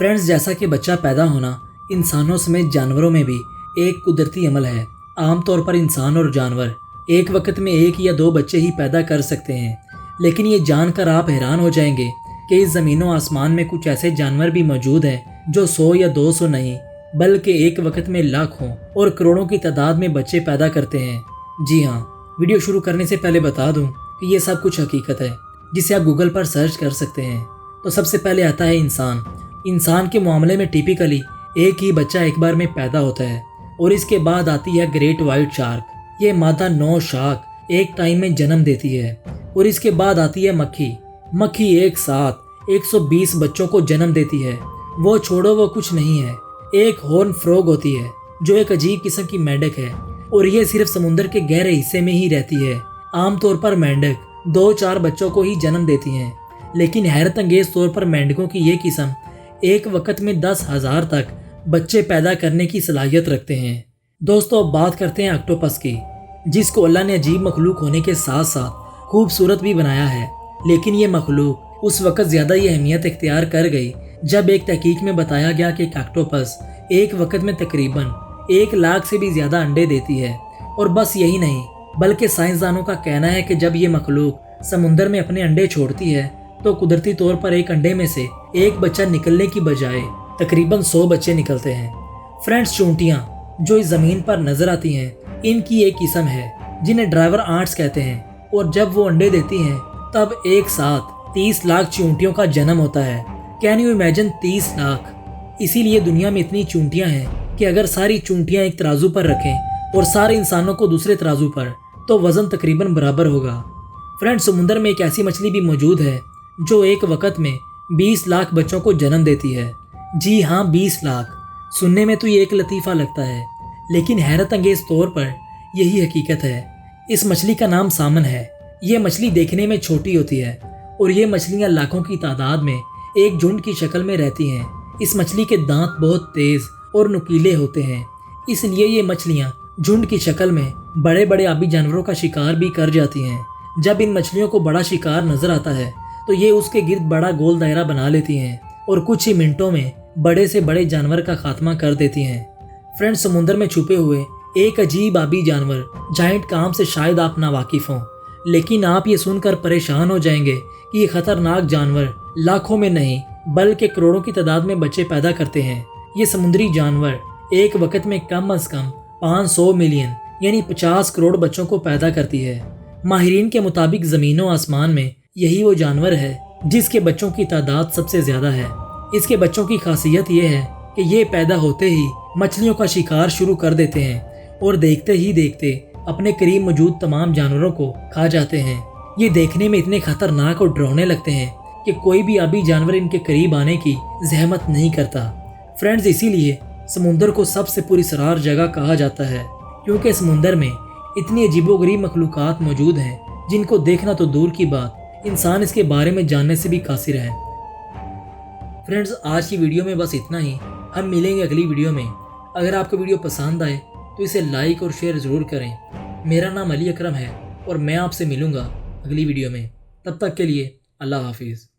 Friends, جیسا کہ بچہ پیدا ہونا انسانوں سمیت جانوروں میں بھی ایک قدرتی عمل ہے۔ عام طور پر انسان اور جانور ایک وقت میں 1 یا 2 بچے ہی پیدا کر سکتے ہیں، لیکن یہ جان کر آپ حیران ہو جائیں گے کہ اس زمین و آسمان میں کچھ ایسے جانور بھی موجود ہیں جو 100 یا 200 نہیں بلکہ ایک وقت میں لاکھوں اور کروڑوں کی تعداد میں بچے پیدا کرتے ہیں۔ جی ہاں، ویڈیو شروع کرنے سے پہلے بتا دوں کہ یہ سب کچھ حقیقت ہے جسے آپ گوگل پر سرچ کر سکتے ہیں۔ تو سب سے پہلے آتا ہے انسان کے معاملے میں ٹیپیکلی ایک ہی بچہ ایک بار میں پیدا ہوتا ہے، اور اس کے بعد آتی ہے گریٹ وائٹ شارک۔ یہ مادہ 9 شارک ایک ٹائم میں جنم دیتی ہے، اور اس کے بعد آتی ہے مکھی ایک ساتھ 120 بچوں کو جنم دیتی ہے۔ وہ چھوڑو، وہ کچھ نہیں ہے، ایک ہورن فروگ ہوتی ہے جو ایک عجیب قسم کی مینڈک ہے، اور یہ صرف سمندر کے گہرے حصے میں ہی رہتی ہے۔ عام طور پر مینڈک 2-4 بچوں کو ہی جنم دیتی ہیں، لیکن حیرت انگیز طور پر مینڈکوں کی یہ قسم ایک وقت میں 10,000 تک بچے پیدا کرنے کی صلاحیت رکھتے ہیں۔ دوستو، اب بات کرتے ہیں آکٹوپس کی، جس کو اللہ نے عجیب مخلوق ہونے کے ساتھ ساتھ خوبصورت بھی بنایا ہے۔ لیکن یہ مخلوق اس وقت زیادہ ہی اہمیت اختیار کر گئی جب ایک تحقیق میں بتایا گیا کہ آکٹوپس ایک وقت میں تقریباً 1 لاکھ سے بھی زیادہ انڈے دیتی ہے۔ اور بس یہی نہیں، بلکہ سائنسدانوں کا کہنا ہے کہ جب یہ مخلوق سمندر میں اپنے انڈے چھوڑتی ہے تو قدرتی طور پر ایک انڈے میں سے ایک بچہ نکلنے کی بجائے تقریباً 100 بچے نکلتے ہیں۔ فرینڈز، چونٹیاں جو اس زمین پر نظر آتی ہیں، ان کی ایک قسم ہے جنہیں ڈرائیور آنٹس کہتے ہیں، اور جب وہ انڈے دیتی ہیں تب ایک ساتھ 30 لاکھ چونٹیوں کا جنم ہوتا ہے۔ Can you imagine 30 lakh? اسی لیے دنیا میں اتنی چونٹیاں ہیں کہ اگر ساری چونٹیاں ایک ترازو پر رکھیں اور سارے انسانوں کو دوسرے ترازو پر، تو وزن تقریباً برابر ہوگا۔ فرینڈ، سمندر میں ایک ایسی مچھلی بھی موجود ہے جو ایک وقت میں 20 لاکھ بچوں کو جنم دیتی ہے۔ جی ہاں، 20 لاکھ۔ سننے میں تو یہ ایک لطیفہ لگتا ہے، لیکن حیرت انگیز طور پر یہی حقیقت ہے۔ اس مچھلی کا نام سامن ہے۔ یہ مچھلی دیکھنے میں چھوٹی ہوتی ہے، اور یہ مچھلیاں لاکھوں کی تعداد میں ایک جھنڈ کی شکل میں رہتی ہیں۔ اس مچھلی کے دانت بہت تیز اور نکیلے ہوتے ہیں، اس لیے یہ مچھلیاں جھنڈ کی شکل میں بڑے بڑے آبی جانوروں کا شکار بھی کر جاتی ہیں۔ جب ان مچھلیوں کو بڑا شکار نظر آتا ہے تو یہ اس کے گرد بڑا گول دائرہ بنا لیتی ہیں اور کچھ ہی منٹوں میں بڑے سے بڑے جانور کا خاتمہ کر دیتی ہیں۔ فرینڈ، سمندر میں چھپے ہوئے ایک عجیب آبی جانور جائنٹ کام سے شاید آپ ناواقف ہوں، لیکن آپ یہ سن کر پریشان ہو جائیں گے کہ یہ خطرناک جانور لاکھوں میں نہیں بلکہ کروڑوں کی تعداد میں بچے پیدا کرتے ہیں۔ یہ سمندری جانور ایک وقت میں کم از کم 500 ملین یعنی 50 کروڑ بچوں کو پیدا کرتی ہے۔ ماہرین کے مطابق زمین و آسمان میں یہی وہ جانور ہے جس کے بچوں کی تعداد سب سے زیادہ ہے۔ اس کے بچوں کی خاصیت یہ ہے کہ یہ پیدا ہوتے ہی مچھلیوں کا شکار شروع کر دیتے ہیں اور دیکھتے ہی دیکھتے اپنے قریب موجود تمام جانوروں کو کھا جاتے ہیں۔ یہ دیکھنے میں اتنے خطرناک اور ڈراؤنے لگتے ہیں کہ کوئی بھی آبی جانور ان کے قریب آنے کی زحمت نہیں کرتا۔ فرینڈز، اسی لیے سمندر کو سب سے پراسرار جگہ کہا جاتا ہے، کیونکہ سمندر میں اتنی عجیب و غریب مخلوقات موجود ہیں جن کو دیکھنا تو دور کی بات، انسان اس کے بارے میں جاننے سے بھی قاصر ہے۔ فرینڈز، آج کی ویڈیو میں بس اتنا ہی۔ ہم ملیں گے اگلی ویڈیو میں۔ اگر آپ کو ویڈیو پسند آئے تو اسے لائک اور شیئر ضرور کریں۔ میرا نام علی اکرم ہے، اور میں آپ سے ملوں گا اگلی ویڈیو میں۔ تب تک کے لیے اللہ حافظ۔